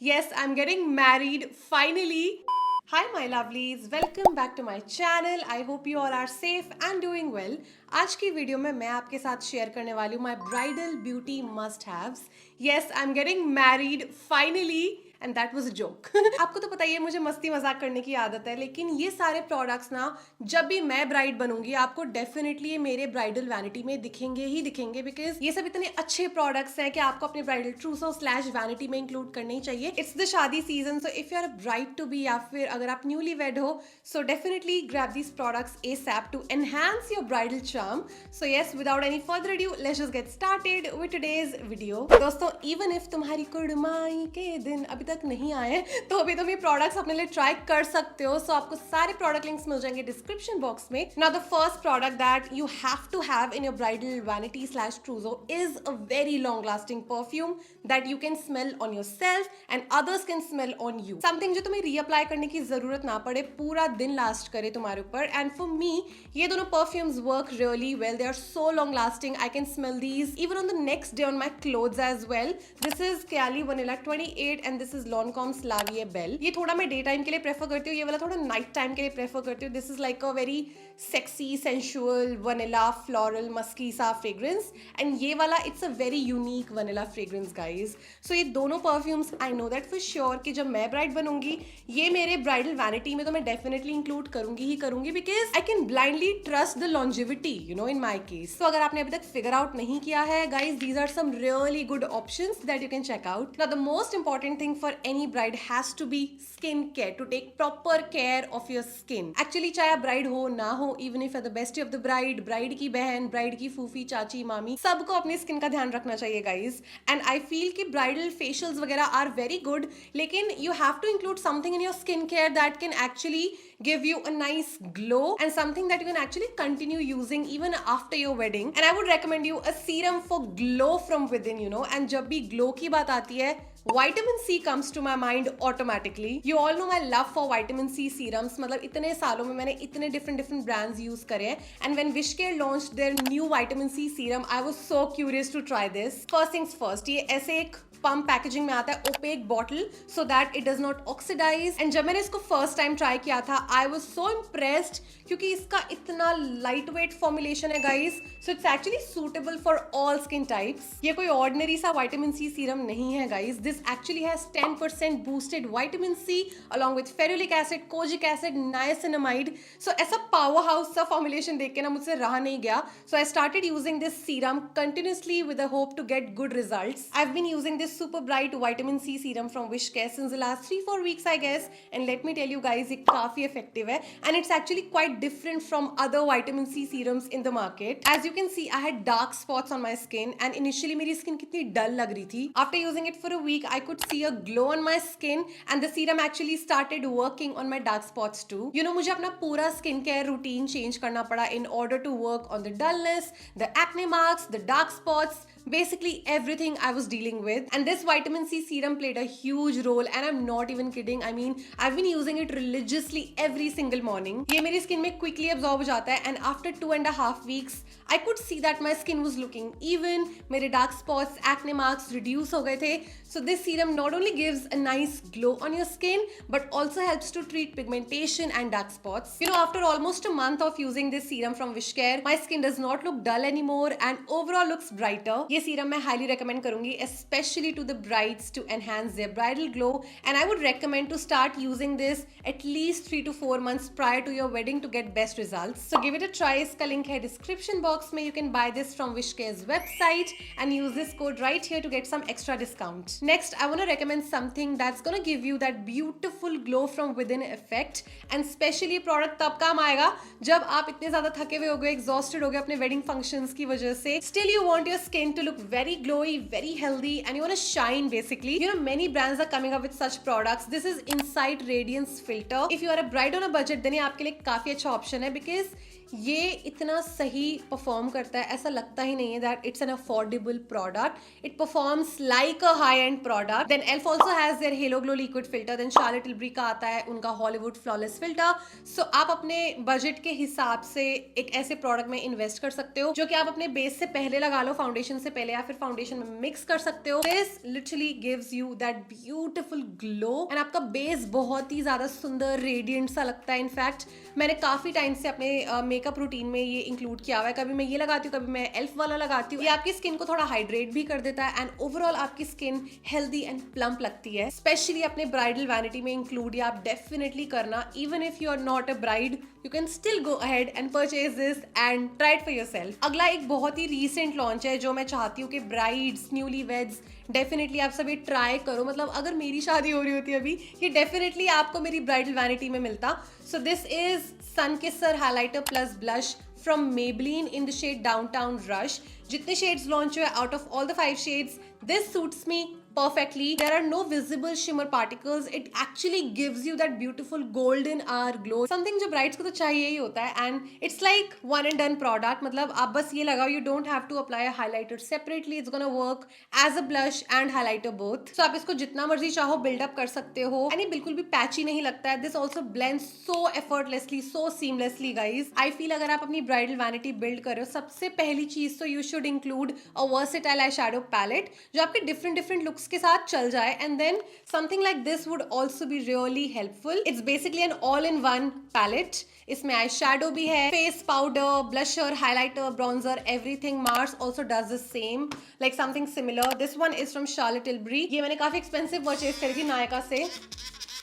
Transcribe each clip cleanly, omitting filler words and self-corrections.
Yes, I'm getting married finally. Hi, my lovelies. Welcome back to my channel. I hope you all are safe and doing well. आज की video में मैं आपके साथ share करने वाली हूँ my bridal beauty must haves. Yes, I'm getting married finally. And that was a joke. आपको तो पता ही है मुझे मस्ती मजाक करने की आदत है, लेकिन ये सारे प्रोडक्ट्स ना जब भी मैं ब्राइड बनूंगी आपको डेफिनेटली मेरे ब्राइडल वैनिटी में दिखेंगे ही दिखेंगे, बिकॉज ये सब इतने अच्छे प्रोडक्ट्स हैं कि आपको अपने ब्राइडल ट्रूसो स्लैश वैनिटी में इंक्लूड करने ही चाहिए। It's the shaadi season, so if you are a bride to be या फिर अगर आप न्यूली वेड हो, so definitely grab these products ASAP to enhance your bridal charm. So yes, without any further adieu let's just get started with today's video. दोस्तों, even if तुम्हारी कुड़माई के दिन अभी तक नहीं आए तो अभी तुम ये प्रोडक्ट्स अपने लिए ट्राई कर सकते हो। सो आपको सारे प्रोडक्ट लिंक्स मिल जाएंगे डिस्क्रिप्शन बॉक्स में। Now the first product that you have to have in your bridal vanity slash trousseau is a very long lasting perfume that you can smell on yourself and others can smell on you. Something जो तुम्हें reapply करने की जरूरत ना पड़े, पूरा दिन last करे तुम्हारे ऊपर। एंड फॉर मी ये दोनों perfumes work really well. They are so long lasting. I can smell these even on the next day on my clothes as well. This is Kylie Vanilla 28 and this is Lancome La Vie Belle। ये थोड़ा मैं day time के लिए prefer करती हूँ, ये वाला थोड़ा नाइट टाइम के लिए प्रेफर करती हूँ। This is like a very sexy sensual vanilla floral musky सा फ्रेग्रेंस, एंड ये वाला it's a very unique vanilla fragrance guys. So ये दोनों perfumes I know that for sure कि जब मैं ब्राइड बनूंगी ये मेरे ब्राइडल वैनिटी में तो मैं डेफिनेटली इंक्लूड करूंगी ही करूंगी, because I can blindly trust the longevity in my case. तो अगर आपने अभी तक फिगर आउट नहीं किया है guys, these are some really good options that you can check out. Now the most important thing for any bride has to be skin care, to take proper care of your skin. Actually चाहे आप bride हो ना हो, even if at the best of the bride, bride की बहन, bride की फूफी, चाची, मामी, सबको अपनी स्किन का ध्यान रखना चाहिए गाइज। एंड आई फील कि ब्राइडल फेशियल्स वगैरह आर वेरी गुड, लेकिन you have to include something in your skin care that can actually give you a nice glow and something that you can actually continue using even after your wedding. And I would recommend you a serum for glow from within, and जब भी glow की बात आती है, Vitamin C comes to my mind automatically. You all know my love for Vitamin C serums. मतलब इतने सालों में मैंने इतने different brands use करे हैं, and when Wishcare launched their new Vitamin C serum, I was so curious to try this. First things first, ये ऐसे एक पंप पैकेजिंग में आता है, opaque bottle, so that it does not oxidise. And जब मैंने इसको फर्स्ट टाइम ट्राई किया था आई वाज सो इम्प्रेस्ड, क्योंकि इसका इतना लाइट वेट फॉर्मुलेशन है guys, so it's actually suitable for all skin types. ये कोई ऑर्डिनरी सा विटामिन सी सीरम नहीं है guys. This actually has 10% boosted vitamin C along with ferulic acid, kojic acid, niacinamide. So ऐसा power house सा formulation देख के ना मुझसे रहा नहीं गया। So I started using this serum continuously with the hope to get good results. I have been using this super bright vitamin C serum from Wishcare since the last 3-4 weeks I guess, and let me tell you guys, ये काफी effective है and it's actually quite different from other vitamin C serums in the market. As you can see, I had dark spots on my skin and initially मेरी skin कितनी dull लग रही थी. After using it for a week, I could see a glow on my skin and the serum actually started working on my dark spots too. मुझे अपना पूरा skin care routine change करना पड़ा in order to work on the dullness, the acne marks, the dark spots, basically everything I was dealing with. And this vitamin C serum played a huge role, and I'm not even kidding. I mean, I've been using it religiously every single morning. ये मेरी skin में quickly absorb हो जाता है, and after 2.5 weeks, I could see that my skin was looking even. मेरे dark spots, acne marks reduce हो गए थे. So this serum not only gives a nice glow on your skin, but also helps to treat pigmentation and dark spots. After almost a month of using this serum from Wishcare, my skin does not look dull anymore and overall looks brighter. ये serum मैं highly recommend करूंगी, especially to the brides to enhance their bridal glow, and I would recommend to start using this at least 3 to 4 months prior to your wedding to get best results. So give it a try. इसका link है description box में. You can buy this from Wishcare's website and use this code right here to get some extra discount. Next, I want to recommend something that's gonna give you that beautiful glow from within effect, and specially product तब काम आएगा जब आप इतने ज्यादा थके हुए हो गए, exhausted हो गए अपने wedding functions की वजह से. Still you want your skin to look very glowy, very healthy, and you want to shine basically. Many brands are coming up with such products. This is Insight Radiance Filter. If you are a bride on a budget, then ये आपके लिए काफी अच्छा option है, because ये इतना सही perform करता है, ऐसा लगता ही नहीं है that it's an affordable product. It performs like a high end product. Then elf also has their halo glow liquid filter. Then Charlotte Tilbury का आता है उनका हॉलीवुड फ्लॉलेस फिल्टर. सो आप अपने बजट के हिसाब से एक ऐसे प्रोडक्ट में इन्वेस्ट कर सकते हो जो कि आप अपने बेस से पहले लगा लो फाउंडेशन से से पहले या फिर फाउंडेशन में मिक्स कर सकते हो। This literally gives you that beautiful glow and आपका बेस बहुत ही ज्यादा सुंदर रेडियंट सा लगता है। इनफैक्ट मैंने काफी टाइम से अपने मेकअप रूटीन में ये इंक्लूड किया हुआ है। कभी मैं ये लगाती हूँ, कभी मैं एल्फ वाला लगाती हूँ। ये आपकी स्किन को थोड़ा हाइड्रेट भी कर देता है एंड ओवरऑल आपकी स्किन हेल्दी एंड प्लम्प लगती है। स्पेशली अपने ब्राइडल वैनिटी में इंक्लूड या आप डेफिनेटली करना। Even if you are not a bride, you can still go ahead and purchase this and try it for yourself. अगला एक बहुत ही रीसेंट लॉन्च है जो मैं चाहती हूँ कि ब्राइड्स, न्यूली वेड्स डेफिनेटली आप सभी ट्राई करो। मतलब अगर मेरी शादी हो रही होती अभी, ये डेफिनेटली आपको मेरी ब्राइडल वैनिटी में मिलता। So this is sun kisser highlighter plus blush from Maybelline in the shade downtown rush. जितने शेड्स लॉन्च हुए, out of all the 5 shades, this suits me perfectly. There are no visible shimmer particles. It actually gives you that beautiful golden hour glow. Something जो brides को तो चाहिए ही होता है and it's like one and done product. मतलब आप बस ये लगाओ, you don't have to apply a highlighter separately. It's gonna work as a blush and highlighter both. So आप इसको जितना मर्जी चाहो build up कर सकते हो and ये बिल्कुल भी patchy नहीं लगता है. This also blends so effortlessly, so seamlessly guys. I feel अगर आप अपनी bridal vanity build कर रहे हो, सबसे पहली चीज तो you should include a versatile eyeshadow palette जो आपके डिफरेंट लुक्स के साथ चल जाए and then something like this would also be really helpful. It's basically an all in one palette. इसमें आई शैडो भी है, face powder, blusher, highlighter, bronzer, everything. Mars also does the same, like something similar. This one is from Charlotte Tilbury. ये मैंने काफी expensive purchase करी थी नायका से,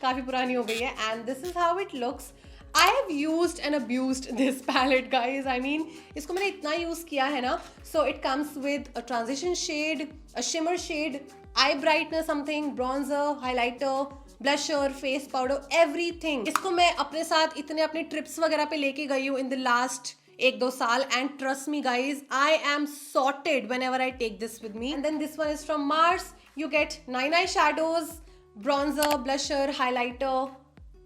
काफी पुरानी हो गई है and this is how it looks. I have used and abused this palette guys. I mean, इसको मैंने इतना यूज किया है ना. So it comes with a transition shade, a shimmer shade, eye brightener something, bronzer, highlighter, blusher, face powder, everything. इसको मैं अपने साथ इतने अपने ट्रिप्स वगैरह पे लेके गई हूँ in the last 1-2 साल and trust me guys, I am sorted whenever I take this with me. And then this one is from Mars. You get 9 eyeshadows, bronzer, blusher, highlighter.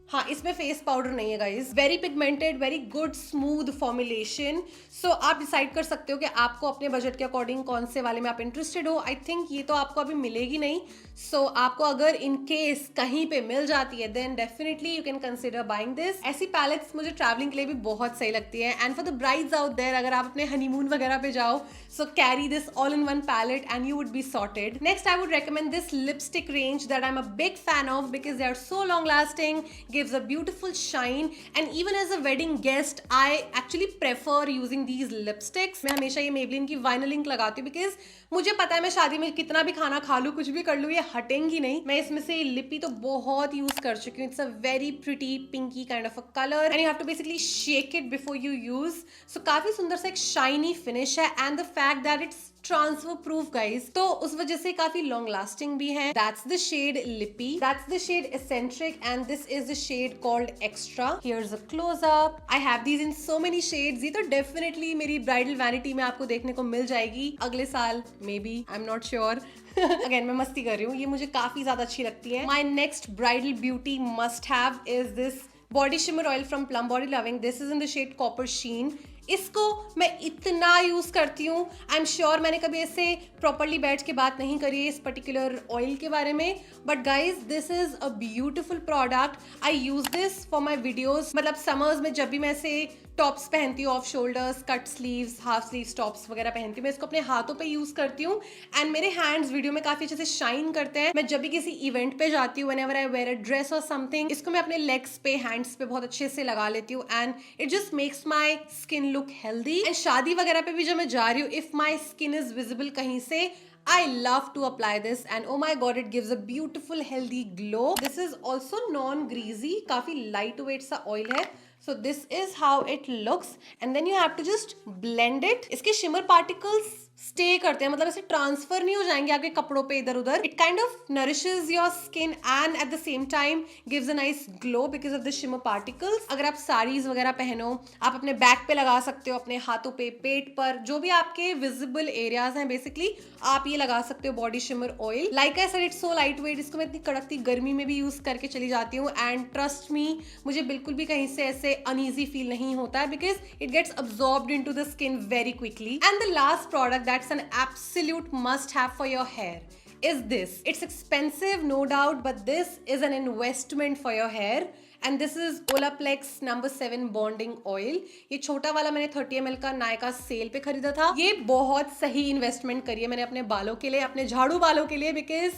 हाँ, इसमें फेस पाउडर नहीं है guys. Very pigmented, very good smooth formulation. So आप decide कर सकते हो कि आपको अपने बजट के अकॉर्डिंग कौन से वाले में आप इंटरेस्टेड हो। आई थिंक ये तो आपको अभी मिलेगी नहीं। सो आपको अगर इन केस कहीं पे मिल जाती है then definitely you can consider buying this. ऐसी पैलेट्स मुझे ट्रैवलिंग के लिए भी बहुत सही लगती है and for the brides out there, अगर आप अपने हनीमून वगैरह पे जाओ, so carry this all in one palette and you would be sorted. Next I would recommend this lipstick range that I am a big fan of because they are so long lasting, gives a beautiful shine and even as a wedding guest I actually prefer using these lipsticks. मैं हमेशा ये Maybelline की Vinyl Ink लगाती हूँ because मुझे पता है मैं शादी में कितना भी खाना खा लूँ, कुछ भी कर लूँ, ये हटेंगी नहीं। मैं इसमें से लिपी तो बहुत यूज कर चुकी हूँ। It's a very pretty pinky kind of a color and you have to basically shake it before you use. So काफी सुंदर सा एक shiny finish है and the fact that it's transfer proof guys, तो उस वजह से काफी लॉन्ग लास्टिंग भी है। That's the shade lippy, that's the shade eccentric and this is the shade called extra. Here's a close up. I have these in so many shades. ये तो definitely मेरी ब्राइडल वैनिटी में आपको देखने को मिल जाएगी अगले साल, may be, I am not sure. Again मैं मस्ती कर रही हूँ, ये मुझे काफी ज्यादा अच्छी लगती है। My next bridal beauty must have is this body shimmer oil from Plum body loving. This is in the shade copper sheen. इसको मैं इतना यूज करती हूँ, आई एम श्योर मैंने कभी ऐसे प्रॉपरली बैठ के बात नहीं करी है इस पर्टिकुलर ऑयल के बारे में, but guys this is a beautiful product. I use this for my videos. मतलब समर्स में जब भी मैं ऐसे टॉप्स पहनती हूँ, off shoulders, cut sleeves, half sleeves tops वगैरह पहनती हूँ, मैं इसको अपने हाथों पे यूज करती हूँ एंड मेरे हैंड्स वीडियो में काफी अच्छे से शाइन करते हैं। मैं जब भी किसी इवेंट पे जाती हूँ, whenever I wear a dress और समथिंग, इसको मैं अपने लेग्स पे, हैंड्स पे बहुत अच्छे से लगा लेती हूँ and it just makes my skin look healthy. And शादी वगैरह पे भी जब मैं जा रही हूँ, if my skin is visible कहीं से, I love to apply this and oh my god it gives a beautiful healthy glow. This is also non-greasy, काफी lightweight सा oil है. So this is how it looks and then you have to just blend it. इसके shimmer particles stay करते हैं, मतलब ऐसे transfer नहीं हो जाएंगे आपके कपड़ों पे इधर उधर। It kind of nourishes your skin and at the same time gives a nice glow because of the shimmer particles. अगर आप साड़ीज वगैरह पहनो, आप अपने बैक पे लगा सकते हो, अपने हाथों पे, पेट पर, जो भी आपके विजिबल एरियाज हैं बेसिकली आप ये लगा सकते हो body shimmer oil. Like I said it's so light weight. इसको मैं इतनी कड़कती गर्मी में भी यूज करके चली जाती हूँ एंड ट्रस्ट मी, मुझे बिल्कुल भी कहीं से ऐसे अनईजी फील नहीं होता है because it gets absorbed into the skin very quickly. And the last product that's an absolute must have for your hair is this. It's expensive, no doubt, but this is an investment for your hair. And this is Olaplex number 7 bonding oil. ये छोटा वाला मैंने 30 ml का Nykaa cell पे खरीदा था. ये बहुत सही इन्वेस्टमेंट करी है मैंने अपने बालों के लिए, अपने झाड़ू बालों के लिए, because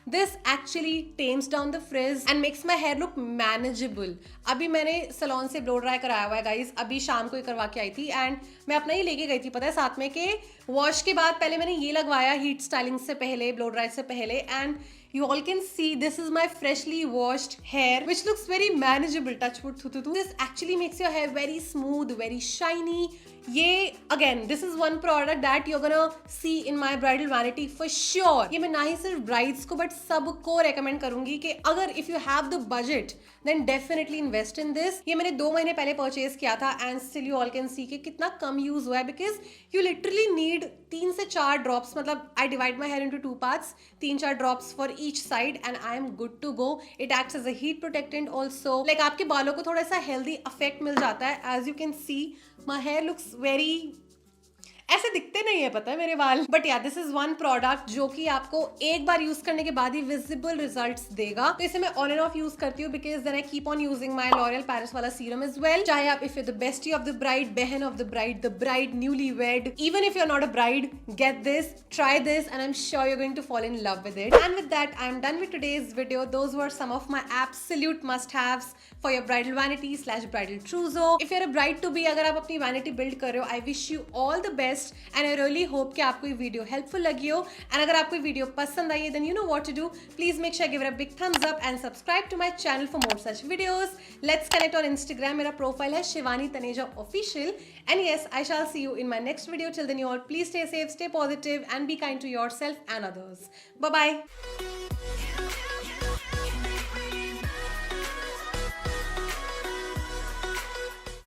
this actually tames down the frizz and makes my hair look manageable. अभी मैंने सलोन से ब्लो ड्राई कराया हुआ है गाइज, अभी शाम को ही करवा के आई थी एंड मैं अपना ही लेके गई थी, पता है, साथ में के वॉश के बाद पहले मैंने ये लगवाया हीट स्टाइलिंग से पहले, ब्लो ड्राई से पहले, and you all can see this is my freshly washed hair which looks very manageable. Touch wood, thu. This actually makes your hair very smooth, very shiny. ये again this is one product that you're gonna see in my bridal vanity for sure. ये मैं ना ही सिर्फ brides को but सबको recommend करूंगी कि अगर if you have the budget then definitely invest in this. ये मैंने 2 महीने पहले purchase किया था and still you all can see कि कितना कम use हुआ है because you literally need 3 से 4 drops. मतलब I divide my hair into 2 parts, 3-4 drops for each side and I am good to go. It acts as a heat protectant also. Like आपके बालों को थोड़ा सा healthy effect मिल जाता है. As you can see my hair looks very ऐसे दिखते नहीं है, पता है मेरे बाल, बट या दिस इज वन प्रोडक्ट जो कि आपको एक बार यूज करने के बाद ही विजिबल रिजल्ट्स देगा. तो इसे मैं ऑन एंड ऑफ यूज करती हूँ because then I keep on using my L'Oreal Paris वाला सीरम एज वेल. चाहे आप if you the bestie of the bride, बहन of the bride newly wed, even if you are not a bride, get this, try this and I am sure you are going to fall in love with it. And with that I am done with today's video. Those were some of my absolute must haves for your bridal vanity / bridal trousseau. If you are a bride to be, अगर आप अपनी vanity build कर रहे हो, I wish you all the best and I really hope कि आपको ये video helpful लगी हो. एंड अगर आपको ये वीडियो पसंद आई है then you know what to do. Please make sure give it a big thumbs up and subscribe to my channel for more such videos. Let's connect on Instagram. मेरा profile है Shivani Taneja official. And yes, I shall see you in my next video. Till then you all please stay safe, stay positive and be kind to yourself and others. Bye bye.